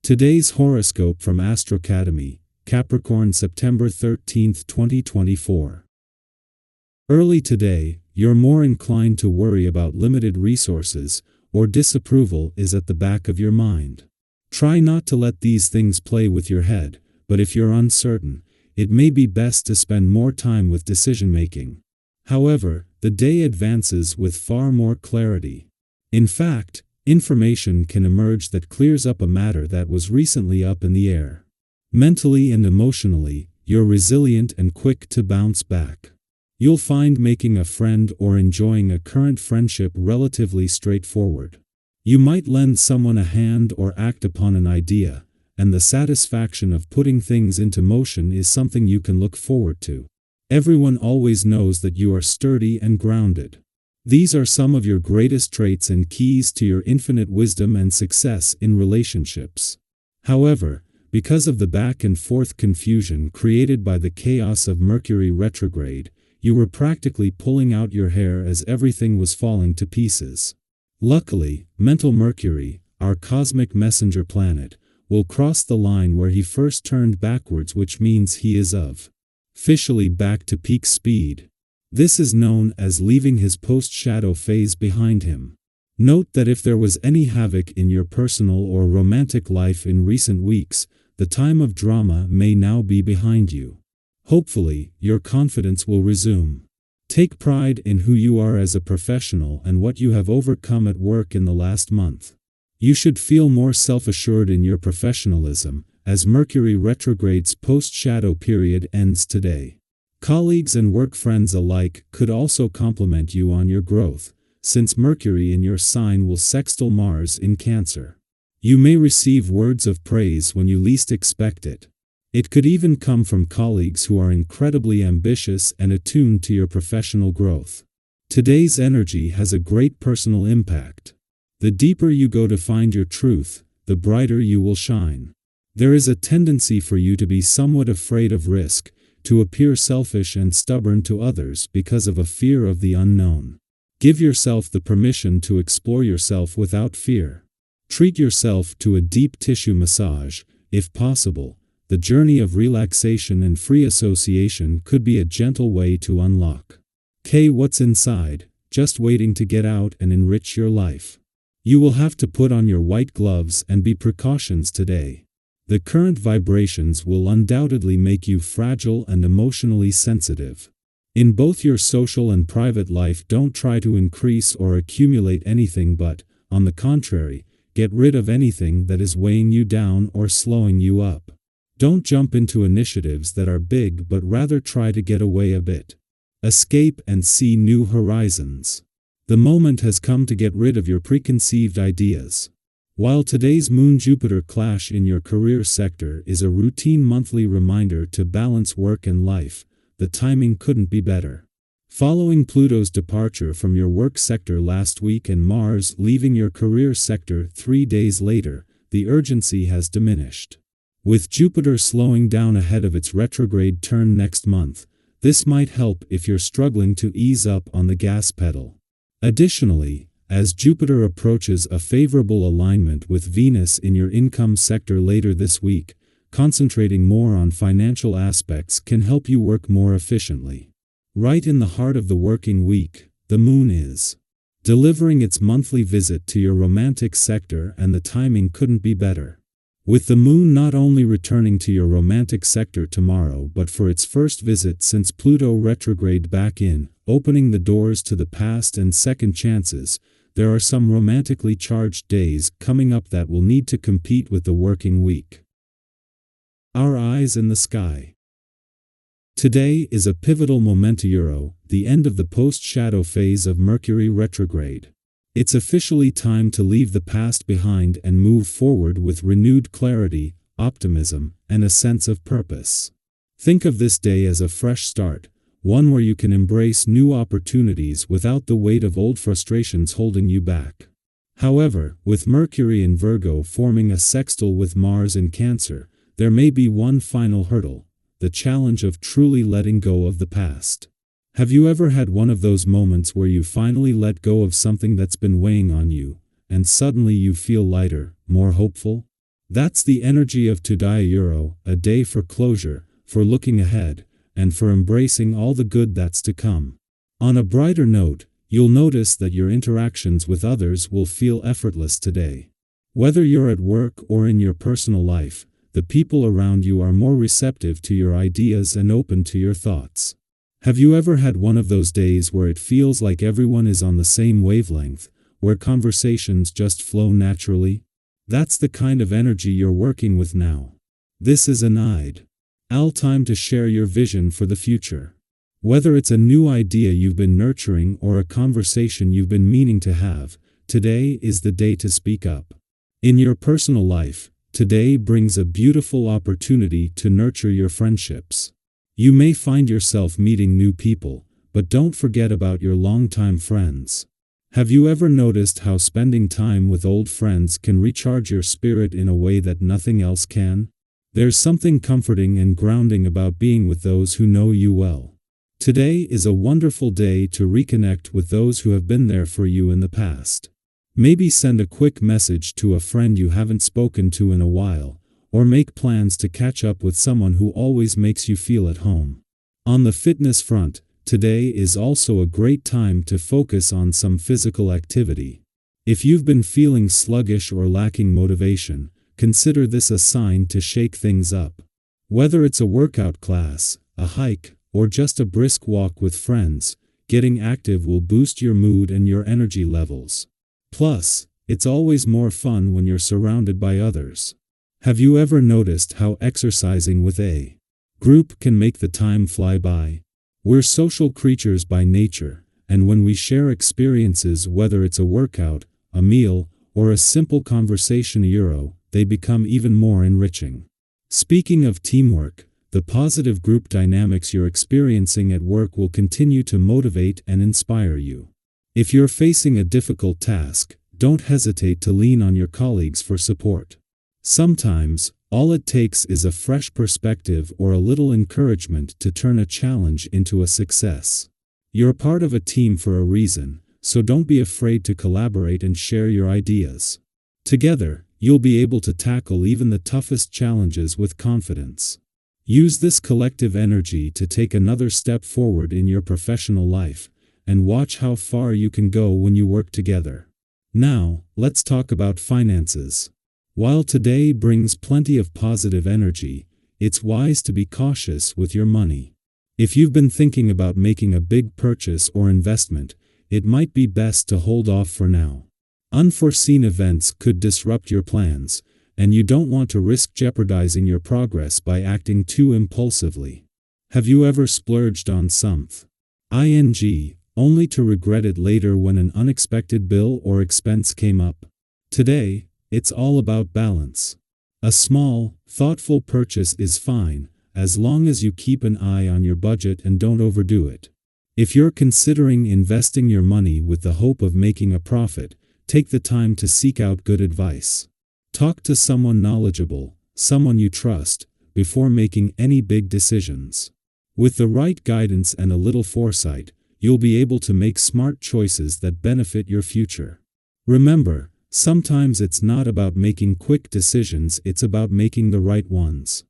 Today's horoscope from AstroCademy, Capricorn September 13, 2024. Early today, you're more inclined to worry about limited resources, or disapproval is at the back of your mind. Try not to let these things play with your head, but if you're uncertain, it may be best to spend more time with decision-making. However, the day advances with far more clarity. In fact, information can emerge that clears up a matter that was recently up in the air. Mentally and emotionally, you're resilient and quick to bounce back. You'll find making a friend or enjoying a current friendship relatively straightforward. You might lend someone a hand or act upon an idea, and the satisfaction of putting things into motion is something you can look forward to. Everyone always knows that you are sturdy and grounded. These are some of your greatest traits and keys to your infinite wisdom and success in relationships. However, because of the back and forth confusion created by the chaos of Mercury retrograde, you were practically pulling out your hair as everything was falling to pieces. Luckily, mental Mercury, our cosmic messenger planet, will cross the line where he first turned backwards, which means he is officially back to peak speed. This is known as leaving his post-shadow phase behind him. Note that if there was any havoc in your personal or romantic life in recent weeks, the time of drama may now be behind you. Hopefully, your confidence will resume. Take pride in who you are as a professional and what you have overcome at work in the last month. You should feel more self-assured in your professionalism, as Mercury retrograde's post-shadow period ends today. Colleagues and work friends alike could also compliment you on your growth, since Mercury in your sign will sextile Mars in Cancer. You may receive words of praise when you least expect it. It could even come from colleagues who are incredibly ambitious and attuned to your professional growth. Today's energy has a great personal impact. The deeper you go to find your truth, the brighter you will shine. There is a tendency for you to be somewhat afraid of risk, to appear selfish and stubborn to others because of a fear of the unknown. Give yourself the permission to explore yourself without fear. Treat yourself to a deep tissue massage, if possible. The journey of relaxation and free association could be a gentle way to unlock what's inside, just waiting to get out and enrich your life. You will have to put on your white gloves and be precautious today. The current vibrations will undoubtedly make you fragile and emotionally sensitive. In both your social and private life, don't try to increase or accumulate anything but, on the contrary, get rid of anything that is weighing you down or slowing you up. Don't jump into initiatives that are big, but rather try to get away a bit. Escape and see new horizons. The moment has come to get rid of your preconceived ideas. While today's Moon-Jupiter clash in your career sector is a routine monthly reminder to balance work and life, the timing couldn't be better. Following Pluto's departure from your work sector last week and Mars leaving your career sector 3 days later, the urgency has diminished. With Jupiter slowing down ahead of its retrograde turn next month, this might help if you're struggling to ease up on the gas pedal. Additionally, as Jupiter approaches a favorable alignment with Venus in your income sector later this week, concentrating more on financial aspects can help you work more efficiently. Right in the heart of the working week, the Moon is delivering its monthly visit to your romantic sector, and the timing couldn't be better. With the Moon not only returning to your romantic sector tomorrow but for its first visit since Pluto retrograde back in, opening the doors to the past and second chances, there are some romantically charged days coming up that will need to compete with the working week. Our eyes in the sky. Today is a pivotal moment, the end of the post-shadow phase of Mercury retrograde. It's officially time to leave the past behind and move forward with renewed clarity, optimism, and a sense of purpose. Think of this day as a fresh start, one where you can embrace new opportunities without the weight of old frustrations holding you back. However, with Mercury in Virgo forming a sextile with Mars in Cancer, there may be one final hurdle: the challenge of truly letting go of the past. Have you ever had one of those moments where you finally let go of something that's been weighing on you, and suddenly you feel lighter, more hopeful? That's the energy of today Euro, a day for closure, for looking ahead, and for embracing all the good that's to come. On a brighter note, you'll notice that your interactions with others will feel effortless today. Whether you're at work or in your personal life, the people around you are more receptive to your ideas and open to your thoughts. Have you ever had one of those days where it feels like everyone is on the same wavelength, where conversations just flow naturally? That's the kind of energy you're working with now. This is an ideal time to share your vision for the future. Whether it's a new idea you've been nurturing or a conversation you've been meaning to have, today is the day to speak up. In your personal life, today brings a beautiful opportunity to nurture your friendships. You may find yourself meeting new people, but don't forget about your longtime friends. Have you ever noticed how spending time with old friends can recharge your spirit in a way that nothing else can? There's something comforting and grounding about being with those who know you well. Today is a wonderful day to reconnect with those who have been there for you in the past. Maybe send a quick message to a friend you haven't spoken to in a while, or make plans to catch up with someone who always makes you feel at home. On the fitness front, today is also a great time to focus on some physical activity. If you've been feeling sluggish or lacking motivation, consider this a sign to shake things up. Whether it's a workout class, a hike, or just a brisk walk with friends, getting active will boost your mood and your energy levels. Plus, it's always more fun when you're surrounded by others. Have you ever noticed how exercising with a group can make the time fly by? We're social creatures by nature, and when we share experiences, whether it's a workout, a meal, or a simple conversation they become even more enriching. Speaking of teamwork, the positive group dynamics you're experiencing at work will continue to motivate and inspire you. If you're facing a difficult task, don't hesitate to lean on your colleagues for support. Sometimes, all it takes is a fresh perspective or a little encouragement to turn a challenge into a success. You're part of a team for a reason, so don't be afraid to collaborate and share your ideas. Together, you'll be able to tackle even the toughest challenges with confidence. Use this collective energy to take another step forward in your professional life, and watch how far you can go when you work together. Now, let's talk about finances. While today brings plenty of positive energy, it's wise to be cautious with your money. If you've been thinking about making a big purchase or investment, it might be best to hold off for now. Unforeseen events could disrupt your plans, and you don't want to risk jeopardizing your progress by acting too impulsively. Have you ever splurged on something, only to regret it later when an unexpected bill or expense came up? Today, it's all about balance. A small, thoughtful purchase is fine, as long as you keep an eye on your budget and don't overdo it. If you're considering investing your money with the hope of making a profit, take the time to seek out good advice. Talk to someone knowledgeable, someone you trust, before making any big decisions. With the right guidance and a little foresight, you'll be able to make smart choices that benefit your future. Remember, sometimes it's not about making quick decisions, it's about making the right ones.